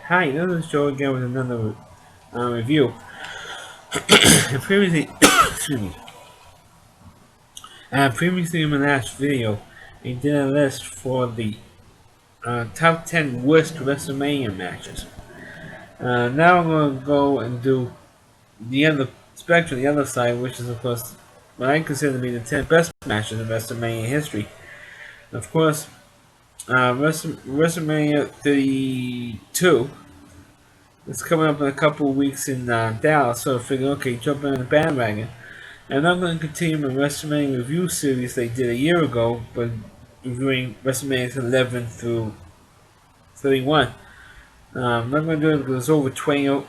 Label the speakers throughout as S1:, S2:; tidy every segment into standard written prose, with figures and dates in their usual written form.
S1: Hi, this is Joe again with another review. Previously, excuse me. Previously in my last video, I did a list for the top 10 worst Wrestlemania matches. Now I'm going to go and do the other spectrum, the other side, which is of course what I consider to be the 10 best matches in Wrestlemania history. Of course, Wrestlemania 32 is coming up in a couple of weeks in Dallas, so I figured, okay, jump in the bandwagon. And I'm going to continue my WrestleMania review series they did a year ago, but reviewing WrestleMania 11 through 31. I'm not going to do it because there's over 20 of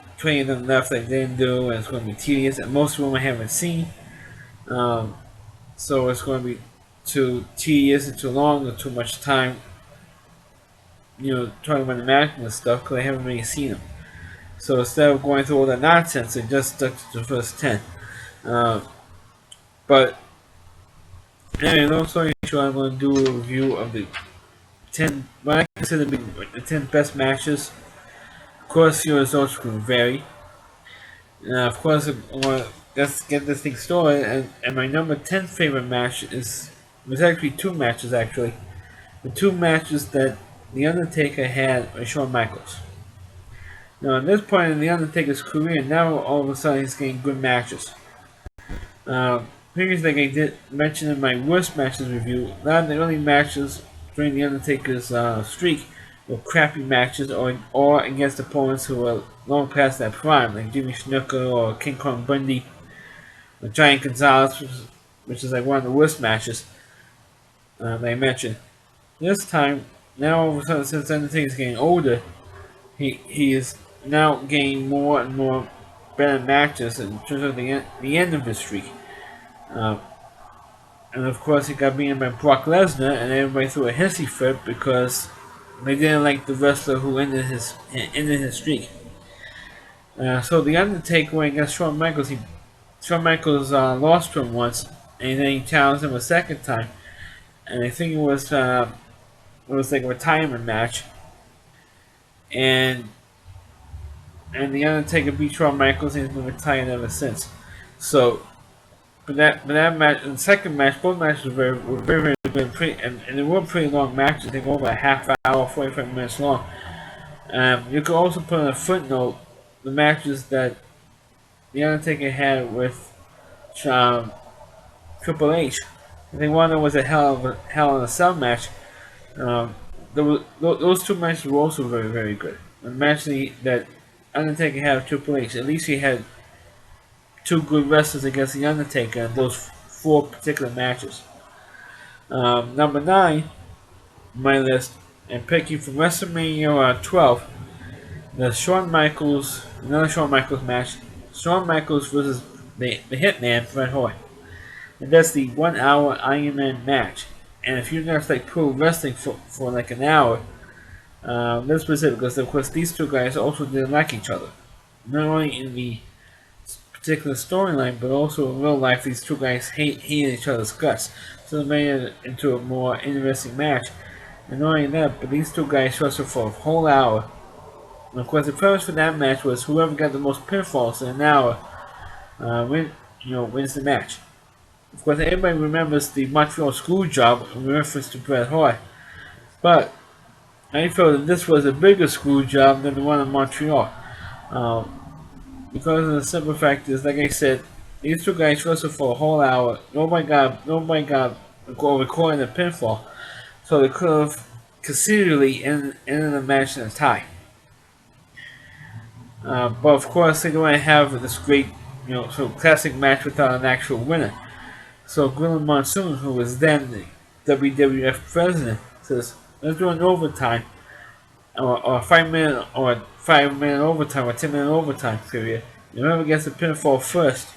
S1: them left I didn't do, and it's going to be tedious, and most of them I haven't seen. Um, so it's going to be too tedious and too long and too much time, talking about the match and stuff because I haven't really seen them. So instead of going through all that nonsense, I just stuck to the first 10. Uh, but anyway, long story short, I'm going to do a review of the 10, what I consider to be the 10 best matches. Of course, your results will vary. Of course, I want to let's get this thing started. And my number 10 favorite match was actually two matches, actually. The two matches that The Undertaker had with Shawn Michaels. Now, at this point in The Undertaker's career, now all of a sudden he's getting good matches. Previously, like I did mention in my worst matches review, a lot of the early matches during The Undertaker's streak were crappy matches or against opponents who were long past that prime, like Jimmy Snuka or King Kong Bundy or Giant Gonzalez, which is like one of the worst matches that I mentioned. This time, now all of a sudden, since Undertaker's getting older, he is now getting more and more better matches in terms of the end of his streak. Uh, and of course, he got beaten by Brock Lesnar, and everybody threw a hissy fit because they didn't like the wrestler who ended his streak. So the Undertaker went against Shawn Michaels. Shawn Michaels lost to him once, and then he challenged him a second time. And I think it was like a retirement match, and the Undertaker beat Shawn Michaels, and he's been retired ever since. So, but that match, the second match, both matches were very good, and they were pretty long matches. They go over a half hour, 45 minutes long. You could also put in a footnote the matches that the Undertaker had with um, Triple H. I think one of them was a Hell in a Cell match. Um, those two matches were also very good. The match that Undertaker had with Triple H, at least he had two good wrestlers against the Undertaker in those four particular matches. Number 9 on my list, and picking from WrestleMania 12, another Shawn Michaels match. Shawn Michaels versus the Hitman, Bret Hart. And that's the 1 hour Iron Man match. And if you're going to like pro wrestling for like an hour, that's specific because of course these two guys also didn't like each other. Not only in the particular storyline, but also in real life, these two guys hated each other's guts. So it made it into a more interesting match. And not only that, but these two guys wrestled for a whole hour. And of course, the premise for that match was whoever got the most pinfalls in an hour wins the match. Of course, everybody remembers the Montreal screw job in reference to Bret Hart. But I felt that this was a bigger screw job than the one in Montreal. Um, because of the simple fact is, like I said, these two guys wrestled for a whole hour. Nobody got recording a pinfall, so they could have conceivably ended the match in a tie. But of course, they don't want to have this great, sort of classic match without an actual winner. So Gorilla Monsoon, who was then the WWF president, says, "Let's do an overtime, or 5 minute overtime, or 10 minute overtime period. Whoever gets the pinfall first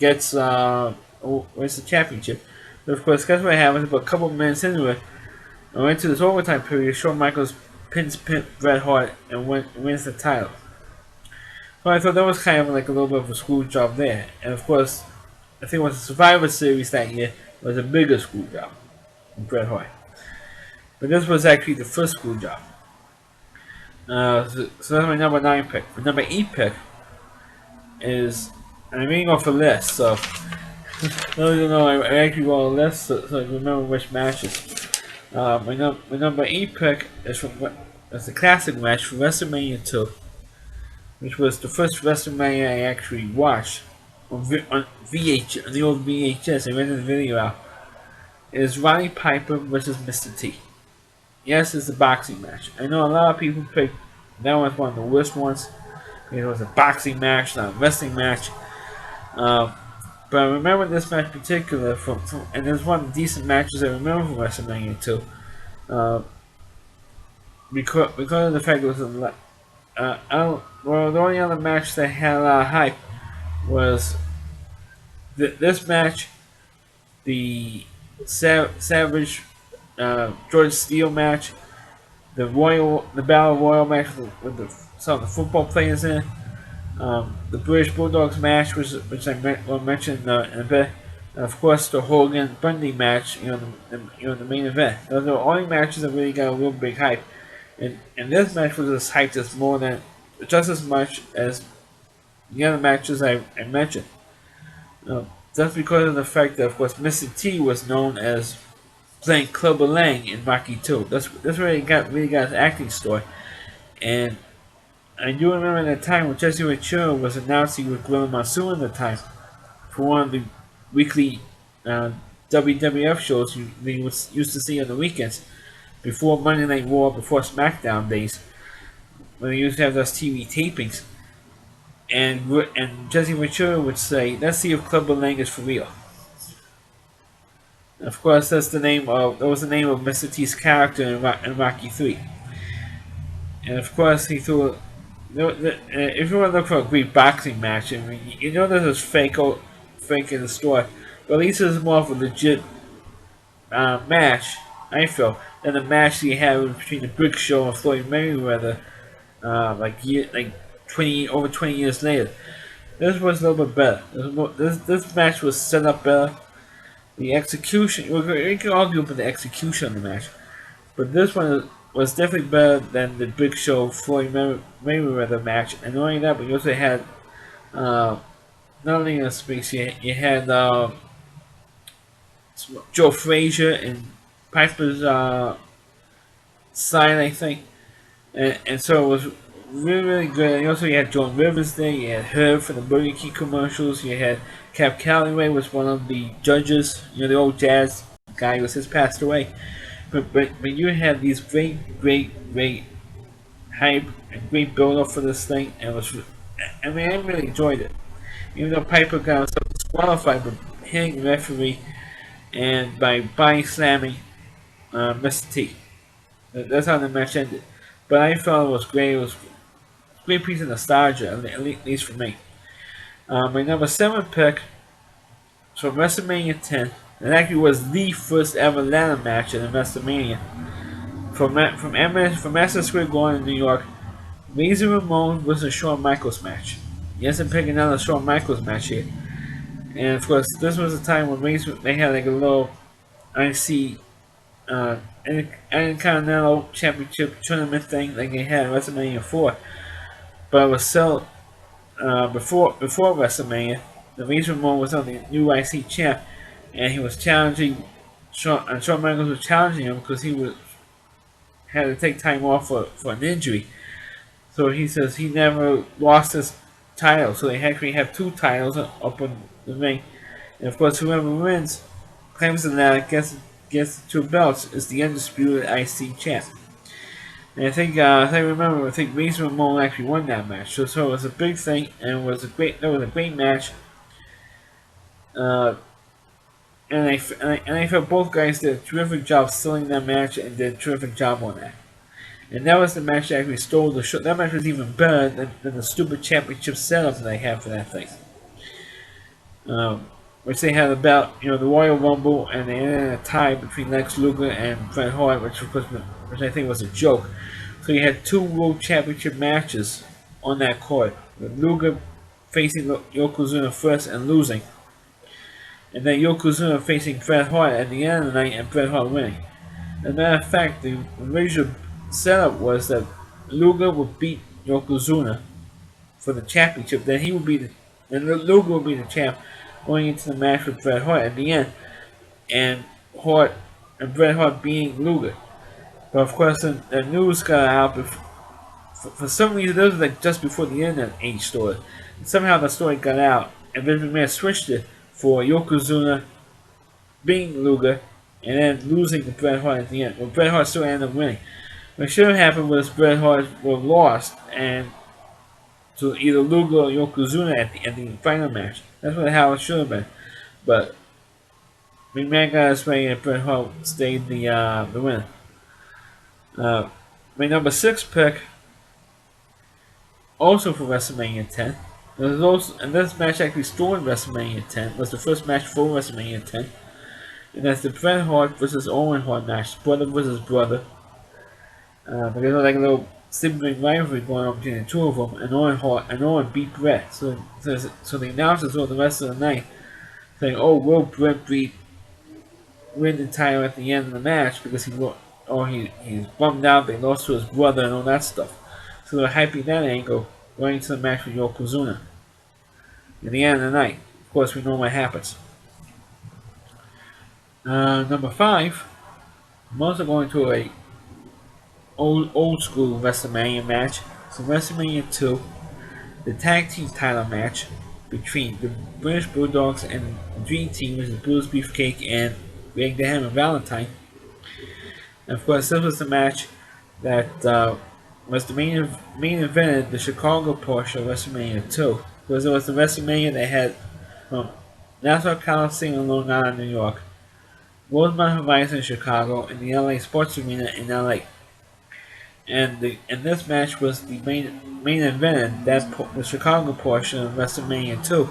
S1: wins the championship." But of course, guess what happens? About a couple minutes into it, or into this overtime period, Shawn Michaels pins Bret Hart and wins the title. So I thought that was kind of like a little bit of a screw job there. And of course, I think it was the Survivor Series that year was a bigger screw job than Bret Hart. But this was actually the first screw job. So that's my number 9 pick. My number 8 pick is, and I'm reading off a list, so those you know, I actually wrote a list so I can remember which matches. My number 8 pick is it's a classic match for Wrestlemania 2, which was the first Wrestlemania I actually watched on VH, on the old VHS. I rented the video out. It is Roddy Piper versus Mr. T. Yes, it's a boxing match. I know a lot of people pick that one as one of the worst ones. It was a boxing match, not a wrestling match. Uh, but I remember this match in particular and it's one of the decent matches I remember from WrestleMania 2. Uh, because of the fact it was well, the only other match that had a lot of hype was this match, the Savage George Steele match, the Battle Royal match with some of the football players in it, the British Bulldogs match, which I will mention in a bit, and of course the Hogan Bundy match, the main event. Those are the only matches that really got a real big hype, and this match was as hyped as just as much as the other matches I mentioned. That's because of the fact that, of course, Mr. T was known as playing Clubber Lang in Rocky 2. That's where he really got his acting story. And I do remember that time when Jesse Ventura was announcing with Gorilla Monsoon at the time for one of the weekly uh, WWF shows you used to see on the weekends before Monday Night Raw, before SmackDown days, when they used to have those TV tapings. And Jesse Ventura would say, "Let's see if Clubber Lang is for real." Of course, that was the name of Mr. T's character in Rocky 3. And of course, he threw. If you want to look for a great boxing match, I mean, you know this is fake in the store, but at least it's more of a legit match, I feel, than the match he had between the Big Show and Floyd Mayweather, like 20 years later. This was a little bit better. This match was set up better. The execution, we can argue about the execution of the match, but this one was definitely better than the Big Show Floyd Mayweather match. And not only that, but you also had not only in the space, you had Joe Frazier and Piper's side, I think, and so it was really good. And also, you had Joan Rivers there. You had her for the Burger King commercials. You had Cap Calloway was one of the judges. The old jazz guy who has passed away. But you had these great hype and great build up for this thing, and I really enjoyed it. Even though Piper got himself disqualified by hitting the referee and by body slamming Mr. T. That's how the match ended. But I felt it was great. It was a great piece of nostalgia, at least for me. My number 7 pick was from WrestleMania 10. It actually was the first ever ladder match in WrestleMania. From Madison Square Garden in New York, Razor Ramon versus Shawn Michaels match. Yes, I'm picking another Shawn Michaels match here. And of course, this was a time when they had like a little IC Intercontinental Championship tournament thing like they had at WrestleMania 4. But it was still before WrestleMania, the Razor Ramon was on the new IC champ, and he was challenging Shawn Michaels was challenging him because he had to take time off for an injury. So he says he never lost his title. So they actually have 2 titles up on the ring. And of course, whoever wins claims the ladder, gets the 2 belts, is the undisputed IC champ. And I think, as I remember, I think Razor Ramon actually won that match. So it was a big thing, and it was a great match. And I felt both guys did a terrific job selling that match and did a terrific job on that. And that was the match that actually stole the show. That match was even better than the stupid championship setup that I had for that thing. Which they had about, the Royal Rumble, and they ended in a tie between Lex Luger and Bret Hart, which I think was a joke. So you had 2 World Championship matches on that card, with Luger facing Yokozuna first and losing, and then Yokozuna facing Bret Hart at the end of the night and Bret Hart winning. As a matter of fact, the original setup was that Luger would beat Yokozuna for the championship. Then Luger would be the champ going into the match with Bret Hart at the end, and Hart and Bret Hart being Luger. But of course, the news got out for some reason. This was like just before the internet age story. And somehow the story got out, and Vince McMahon switched it for Yokozuna being Luger, and then losing to Bret Hart at the end. Well, Bret Hart still ended up winning. What should have happened was Bret Hart was lost, and to either Luger or Yokozuna at the final match. That's how it should have been. But McMahon got his way, and Bret Hart stayed the winner. My number 6 pick, also for WrestleMania 10. And this match actually started WrestleMania 10. Was the first match for WrestleMania 10. And that's the Bret Hart versus Owen Hart match, brother versus brother. But there's like a little sibling rivalry going on between the two of them, and Owen beat Bret. So the announcers all the rest of the night saying, "Oh, will Bret win the title at the end of the match because he's bummed out they lost to his brother and all that stuff." So they're hyping that angle going into the match with Yokozuna. At the end of the night, of course, we know what happens. Number 5, I'm also going to a old school WrestleMania match. So WrestleMania 2, the tag team title match between the British Bulldogs and the Dream Team, which is Bruce Beefcake and Greg the Hammer Valentine. And of course, this was the match that was the main event of the Chicago portion of WrestleMania 2. Because it was the WrestleMania that had from Nassau Coliseum in Long Island, New York, Rosemont Horizon in Chicago, and the LA Sports Arena in LA. And this match was the main event, the Chicago portion of WrestleMania 2.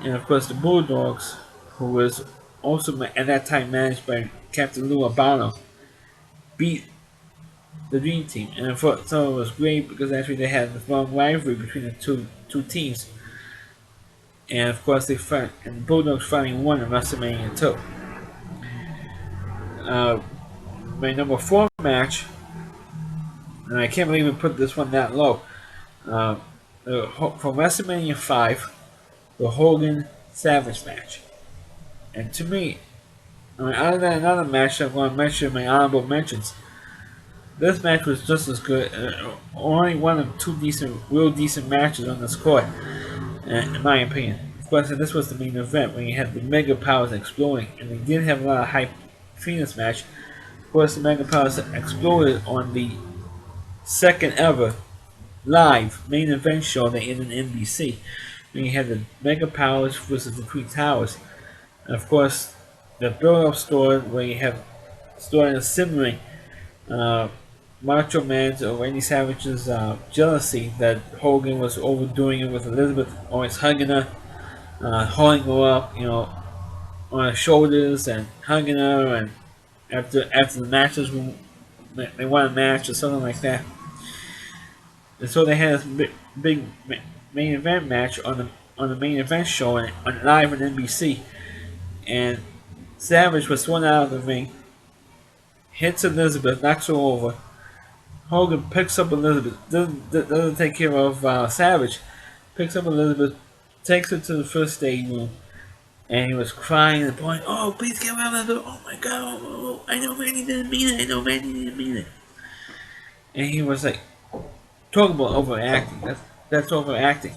S1: And of course, the Bulldogs, who was also at that time managed by Captain Lou Albano, beat the Dream Team. And I thought it was great because actually they had this long rivalry between the two teams. And of course, and the Bulldogs finally won in WrestleMania 2. My number 4 match, and I can't believe we put this one that low. From WrestleMania 5, the Hogan Savage match. And to me, other than another match I'm going to mention in my honorable mentions, this match was just as good. Only one of 2 real decent matches on this card, in my opinion. Of course, this was the main event when you had the Mega Powers exploding, and they did have a lot of hype between this match. Of course, the Mega Powers exploded on the second ever live main event show they did on NBC. When you had the Mega Powers versus the Three Towers. And of course, the build-up story where you have story of simmering Macho Man's or Randy Savage's jealousy that Hogan was overdoing it with Elizabeth, always hugging her, holding her up, on her shoulders and hugging her, and after the matches, they won a match or something like that. And so they had this big main event match on the main event show on live on NBC, and Savage was thrown out of the ring, hits Elizabeth, knocks her over. Hogan picks up Elizabeth, doesn't take care of Savage, picks up Elizabeth, takes her to the first stage room, and he was crying and pointing, "Oh, please get out of there! Oh my God! Oh, I know Randy didn't mean it. I know Randy didn't mean it." And he was like, talk about overacting. That's overacting.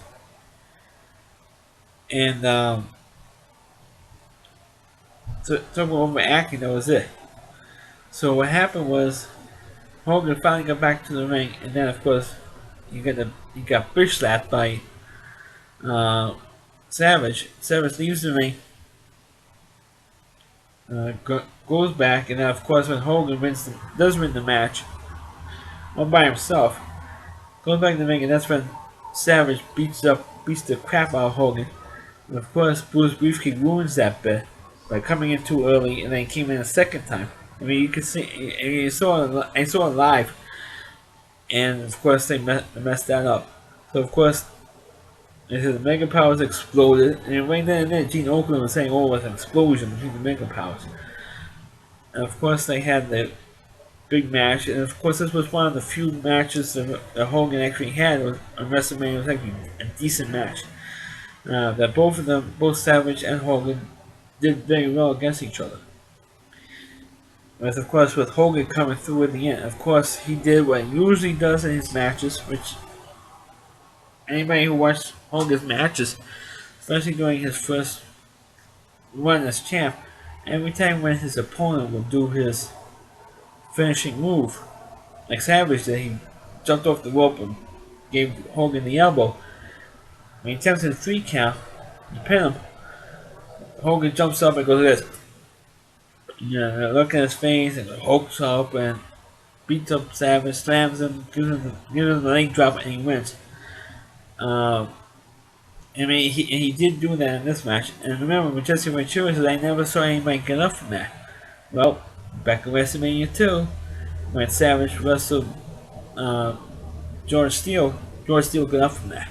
S1: And so talk about overacting. That was it. So what happened was Hogan finally got back to the ring, and then of course he got bitch slapped by Savage. Savage leaves the ring, goes back, and then of course when Hogan does win the match, all by himself, goes back to the ring, and that's when Savage beats the crap out of Hogan. And of course, Bruce Beefcake ruins that bit by coming in too early, and then came in a second time. I mean, you can see, I saw it live, and of course they messed that up. So of course, the Mega Powers exploded, and right then and there, Gene Okerlund was saying, "Oh, it was an explosion between the Mega Powers." And of course, they had the big match, and of course this was one of the few matches that Hogan actually had on WrestleMania. It was actually a decent match. That both of them, both Savage and Hogan, did very well against each other. With of course with Hogan coming through at the end. Of course he did what he usually does in his matches, which anybody who watched Hogan's matches, especially during his first run as champ, every time when his opponent would do his finishing move, like Savage did, he jumped off the rope and gave Hogan the elbow. When he attempts a 3 count to pin him, Hogan jumps up and goes like this. You know, look at his face and hulks up and beats up Savage, slams him, gives him the leg drop, and he wins. Um, I mean, he did do that in this match. And remember, with Jesse Ventura says, I never saw anybody get up from that. Well, back in WrestleMania 2, when Savage wrestled uh, George Steele got up from that.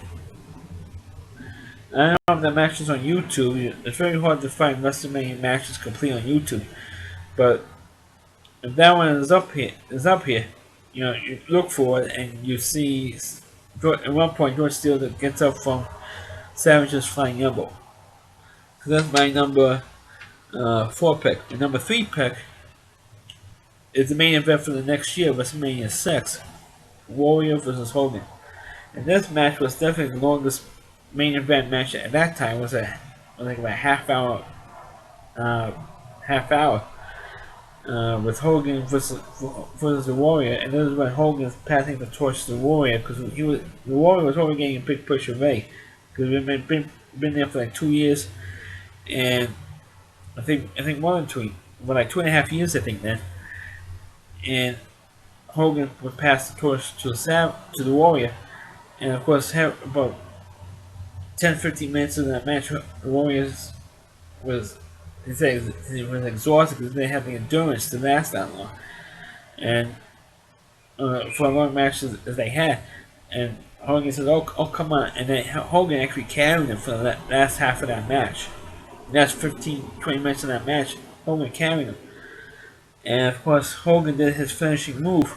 S1: I don't know if the match is on YouTube. It's very hard to find WrestleMania matches complete on YouTube. But if that one is up here, you know, you look for it and you see at one point George Steele that gets up from Savage's flying elbow. So that's my number 4 pick. My number 3 pick is the main event for the next year, WrestleMania 6, Warrior versus Hogan. And this match was definitely the longest main event match at that time. Was like about half hour with Hogan versus the Warrior, and this is when Hogan is passing the torch to the Warrior because the Warrior was already getting a big push away because we've been there for like 2 years, and I think more than 2, well, like 2.5 years I think then, and Hogan would pass the torch to the Warrior, and of course have about 10-15 minutes of that match, the Warriors was he said he was exhausted because they didn't have the endurance to last that long, and for a long match as they had, and Hogan says, "Oh, come on," and then Hogan actually carried him for the last half of that match. The last 15-20 minutes of that match, Hogan carried him, and of course Hogan did his finishing move,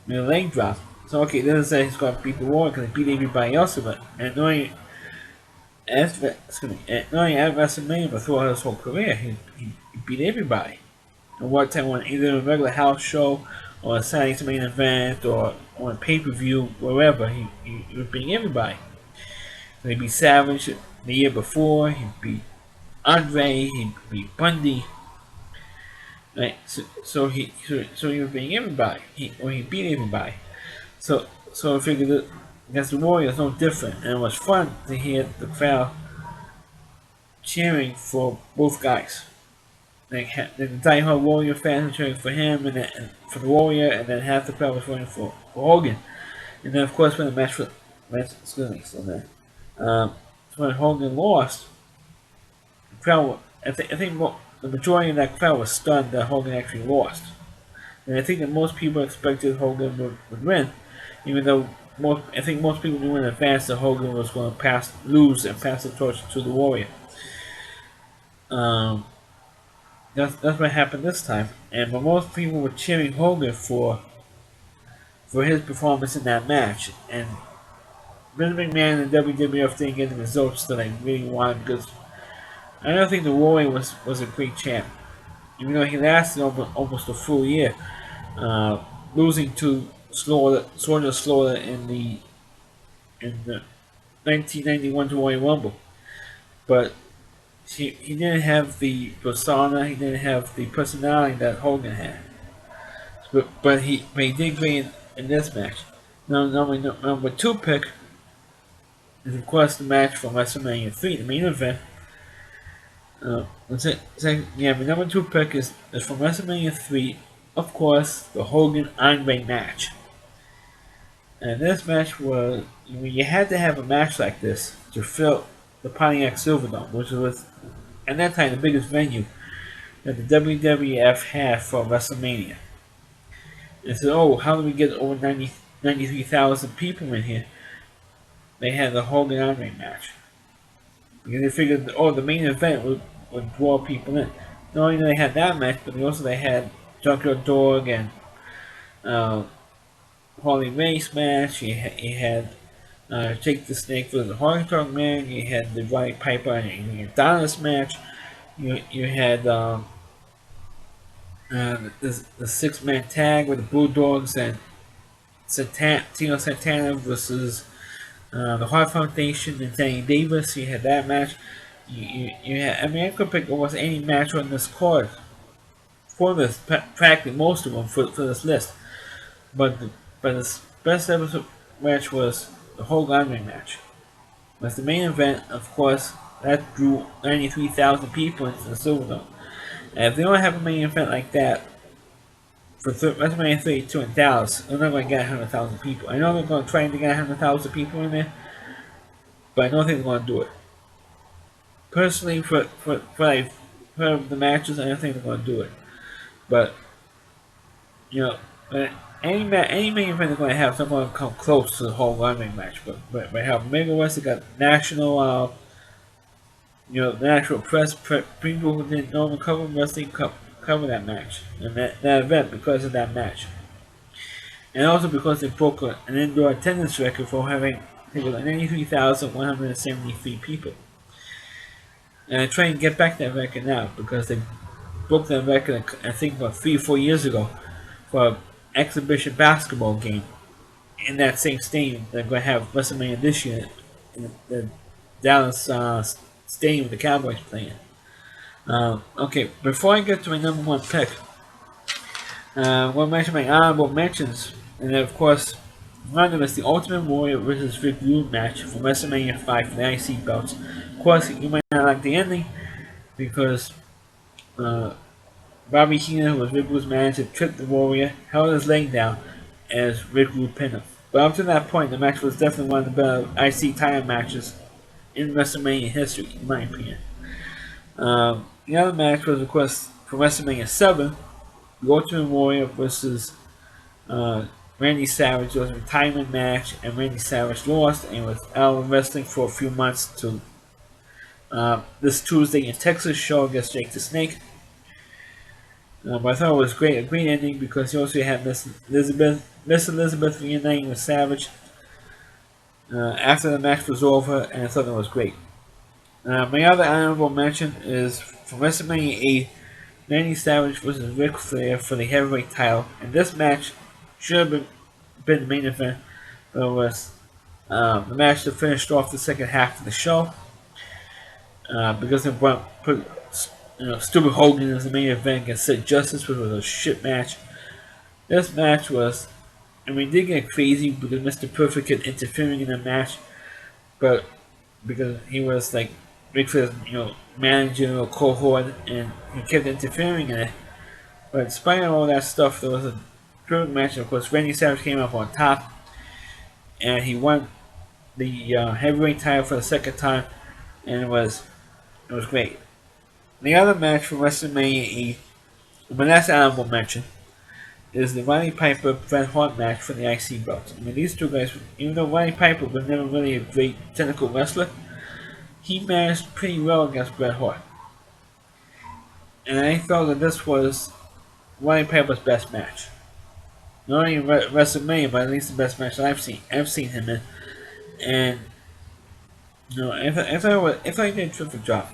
S1: with a leg drop. So okay, it doesn't say he's going to beat the Warrior because he beat everybody else, but and knowing at WrestleMania, but throughout his whole career, he beat everybody. And one time on either a regular house show or a Saturday's main event or on a pay-per-view, wherever, he was beating everybody. So he beat Savage the year before, he beat Andre, he beat Bundy. Right? So he was beating everybody. He beat everybody. So I figured that against the Warriors, no different, and it was fun to hear the crowd cheering for both guys. Like the entire Warrior fans were cheering for him, and for the Warrior, and then half the crowd was cheering for Hogan. And then, of course, when the match was, when Hogan lost, the crowd, I think the majority of that crowd was stunned that Hogan actually lost. And I think that most people expected Hogan would win, even though I think most people knew in advance that Hogan was going to lose and pass the torch to the Warrior. That's what happened this time, but most people were cheering Hogan for his performance in that match, and Vince McMahon and WWF didn't get the results that I really wanted because I don't think the Warrior was a great champ, even though he lasted almost a full year, losing to Soldier Slaughter in the 1991 Royal Rumble, but he didn't have the persona, he didn't have the personality that Hogan had. But he did great in this match. Now, number 2 pick is of course the match from WrestleMania 3, the main event. My number 2 pick is from WrestleMania 3, of course, the Hogan Andre match. And this match was, you had to have a match like this to fill the Pontiac Silverdome, which was at that time the biggest venue that the WWF had for WrestleMania. And said, oh, how do we get over 93,000 people in here? They had the Hogan Andre match. Because they figured, the main event would draw people in. Not only did they have that match, but they had Junkyard Dog and uh, Harley Race match. You had Jake the Snake versus the Honky Tonk Man. You had the Roddy Piper and Adonis match. You had the 6-man tag with the Bulldogs and Tino Santana versus the Hart Foundation and Danny Davis. You had that match. You had, I mean, I could pick almost any match on this card for this, practically most of them for this list. But the best episode match was the Hogan ring match. Was the main event, of course, that drew 93,000 people into the Silverdome. And if they don't have a main event like that for WrestleMania 32 in Dallas, they're not going to get 100,000 people. I know they're going to try to get 100,000 people in there, but I don't think they're going to do it. Personally, for what I've heard of the matches, I don't think they're going to do it. But, you know, any main event they're going to have is not going to come close to the whole ring match. But how Mega West got national, the actual press, people who didn't normally cover wrestling cover that match and that event because of that match. And also because they broke an indoor attendance record for having 93,173 people. And I try and get back that record now because they broke that record, I think, about 3 or 4 years ago for an exhibition basketball game in that same stadium. They're going to have WrestleMania this year in the Dallas stadium the Cowboys playing. Okay, before I get to my number one pick, I want to mention my honorable mentions. And then, of course, one of them is the Ultimate Warrior versus Rick Rude match from WrestleMania 5 for the IC belts. Of course, you might not like the ending because Bobby Heenan, who was Rick Rude's manager, tripped the Warrior, held his leg down as Rick Rude pinned him. But up to that point, the match was definitely one of the better IC title matches in WrestleMania history, in my opinion. The other match was, of course, for WrestleMania 7, the Ultimate Warrior versus Randy Savage. It was a retirement match, and Randy Savage lost and was out of wrestling for a few months to this Tuesday in Texas show against Jake the Snake. But I thought it was a great ending because you also had Miss Elizabeth reuniting with Savage after the match was over, and I thought that was great. My other honorable mention is from WrestleMania 8, Randy Savage versus Ric Flair for the heavyweight title, and this match should have been the main event, but it was the match that finished off the second half of the show because they put stupid Hogan as the main event against Sid Justice, which was a shit match. This match was, it did get crazy because Mr. Perfect kept interfering in the match, but because he was like Ric Flair's, manager or cohort, and he kept interfering in it. But despite all that stuff, there was a perfect match. Of course, Randy Savage came up on top, and he won the heavyweight title for the second time, and it was great. The other match from WrestleMania 8, my last honorable mention, is the Roddy Piper Bret Hart match for the IC belt. These two guys, even though Roddy Piper was never really a great technical wrestler, he managed pretty well against Bret Hart. And I felt that this was Roddy Piper's best match. Not only WrestleMania, but at least the best match that I've seen him in. And if I did a terrific job.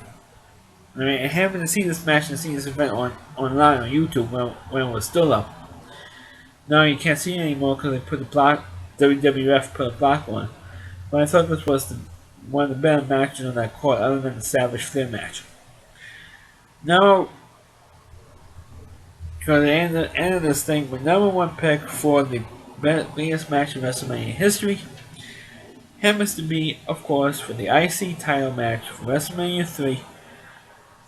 S1: I having to see this match and see this event online on YouTube when it was still up. Now you can't see it anymore because they put the block. WWF put a block on. But I thought this was one of the better matches on that card, other than the Savage Flair match. Now, for the end of this thing, my number one pick for the biggest match in WrestleMania history happens to be, of course, for the IC title match for WrestleMania 3,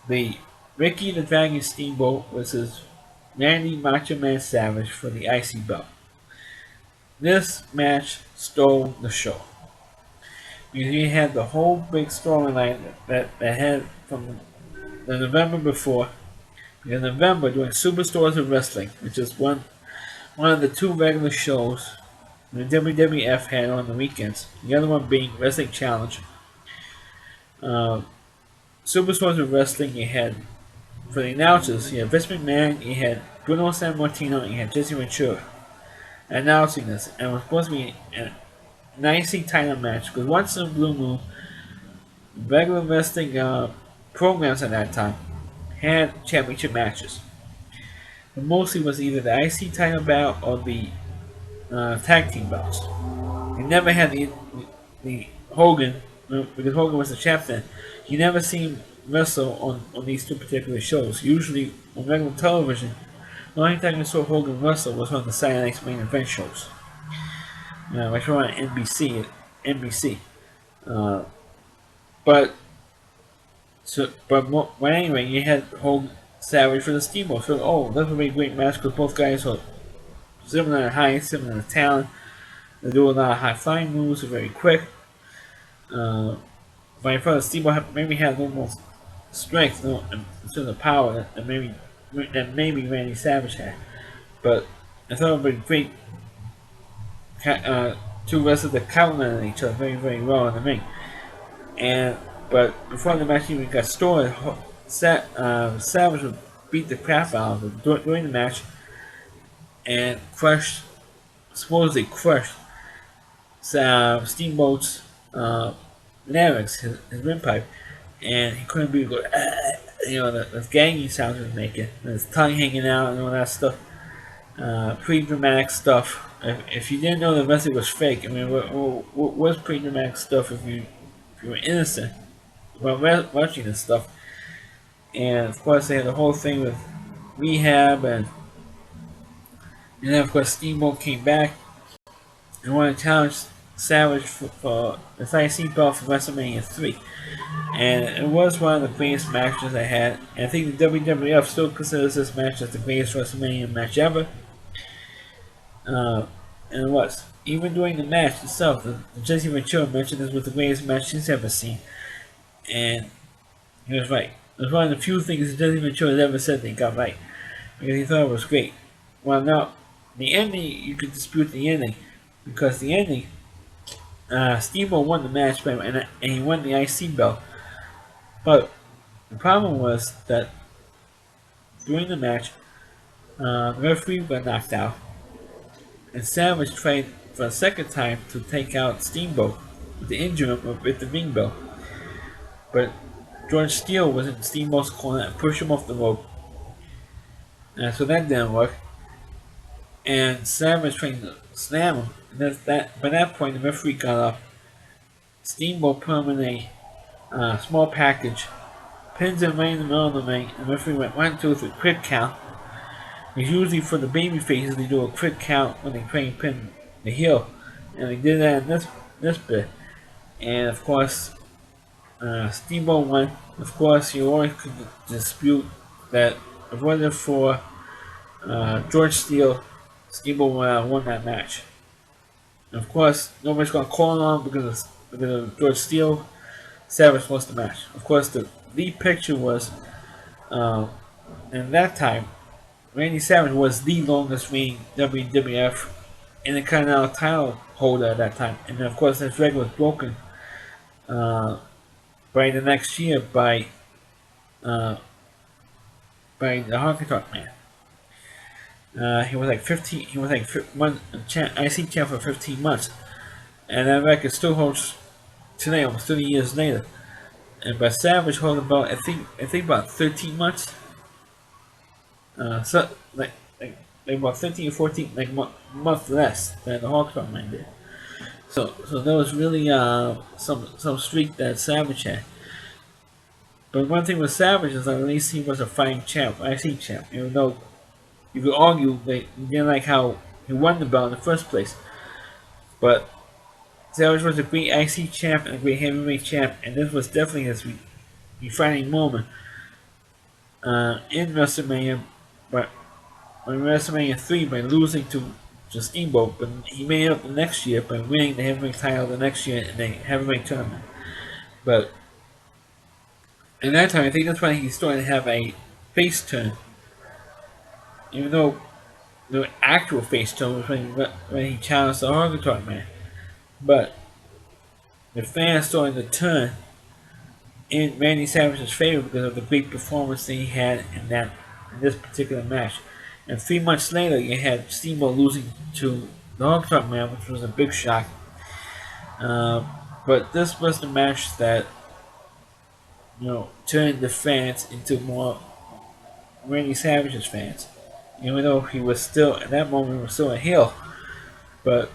S1: the Ricky the Dragon Steamboat versus Randy Macho Man Savage for the IC belt. This match stole the show. Because you had the whole big storyline that had from the November before. In November, doing Superstores of Wrestling, which is one of the two regular shows the WWF had on the weekends. The other one being Wrestling Challenge. Superstores of Wrestling, you had, for the announcers, you had Vince McMahon, you had Bruno Sammartino, and you had Jesse Ventura. announcing this, and it was supposed to be an IC title match. Because once in a blue moon, regular wrestling programs at that time had championship matches. But mostly was either the IC title bout or the tag team bouts. You never had the Hogan, because Hogan was the champ then. You never seen him wrestle on these two particular shows. Usually on regular television, the only time you saw Hogan wrestle was on the Saturday Night's Main Event shows, which were on NBC. Uh, but but anyway, you had Hogan Savage for the Steamboat. So that would be a great match because both guys are similar in height, similar in talent. They do a lot of high flying moves, they're very quick. But I thought Steamboat maybe had a little more strength, instead of power that maybe Randy Savage had. But I thought it would be great. Two wrestlers that complemented each other very, very well in the ring. But before the match even got started, Savage would beat the crap out of him during the match and supposedly crushed Steamboat's larynx, his windpipe, and he couldn't breathe. The ganging sounds he was making, and his tongue hanging out, and all that stuff. Pretty dramatic stuff. If you didn't know the wrestling was fake, I mean, what was pretty dramatic stuff if you were innocent while watching this stuff? And of course, they had the whole thing with rehab, and then of course Steamboat came back and wanted to challenge Savage for the IC belt for WrestleMania 3. And it was one of the greatest matches I had. And I think the WWF still considers this match as the greatest WrestleMania match ever. And it was. Even during the match itself, the Jesse Ventura mentioned this was the greatest match he's ever seen. And he was right. It was one of the few things that Jesse Ventura ever said that he got right. Because he thought it was great. Well, now, the ending, you could dispute the ending. Because the ending, Steamboat won the match, and he won the IC belt. But the problem was that during the match, the referee got knocked out. And Savage tried for a second time to take out Steamboat with the injury with the ring bell. But George Steele was in Steamboat's corner and pushed him off the rope. So that didn't work. And Savage tried to slam him. And by that point, the referee got up. Steamboat put him in a small package, pins him right in the middle of the ring, and the referee went 1, 2, 3, quick count. Because usually for the baby faces, they do a quick count when they try and pin the heel. And they did that in this bit. And of course, Steamboat won. Of course, you always could dispute that if it wasn't for George Steele, Steamboat won that match. And of course, nobody's going to call on him because of George Steele. Savage lost the match. Of course, the lead picture was, in that time, Randy Savage was the longest reigning WWF Intercontinental title holder at that time. And then, of course, his record was broken by the next year by the Honky Tonk Man. He was like 15. He was like one IC champ for 15 months, and that record still holds today, almost 30 years later. And by Savage holding about I think about 13 months. So like about 13 or 14 month less than the Honky Tonk Man did. So there was really some streak that Savage had. But one thing with Savage is that at least he was a fighting champ, IC champ. Even though you could argue that you didn't like how he won the belt in the first place. But Savage was a great IC champ and a great heavyweight champ, and this was definitely his defining moment in WrestleMania. But in WrestleMania 3 by losing to Steamboat, but he made it up the next year by winning the heavyweight title the next year in the heavyweight tournament. But in that time, I think that's when he started to have a face turn. Even though the actual face turn was when he challenged the Honky Tonk Man. But the fans started to turn in Randy Savage's favor because of the great performance that he had in this particular match. And 3 months later, you had Steamboat losing to the Hog Truck Man, which was a big shock. Uh, but this was the match that turned the fans into more Randy Savage's fans. Even though he was still at that moment he was still a heel, but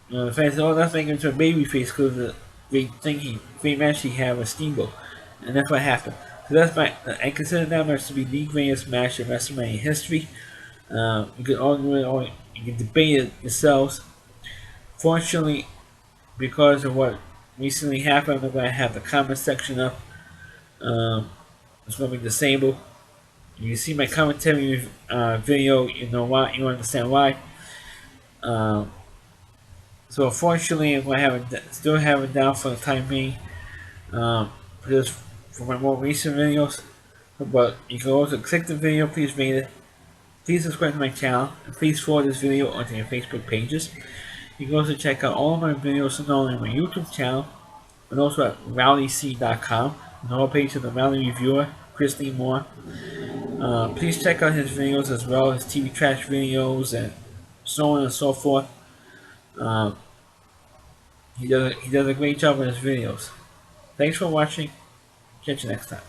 S1: the fans said, "Oh, that's making him into a babyface because they think he great match he had with Steamboat," and that's what happened. So that's my I consider that match to be the greatest match in Wrestlemania history. You can argue it or you can debate it yourselves. Fortunately, because of what recently happened, I'm going to have the comment section up. It's going to be disabled. If you see my commentary video, you know why. You understand why. Um, so unfortunately, I'm going to have it still have it down for the time being. For this for my more recent videos, but you can also click the video. Please rate it. Please subscribe to my channel, and please forward this video onto your Facebook pages. You can also check out all of my videos not only on my YouTube channel, but also at rowdyc.com, the whole page of the Rowdy Reviewer, Chris Lee Moore. Please check out his videos as well, his TV trash videos, and so on and so forth. Um, he does a great job with his videos. Thanks for watching. Catch you next time.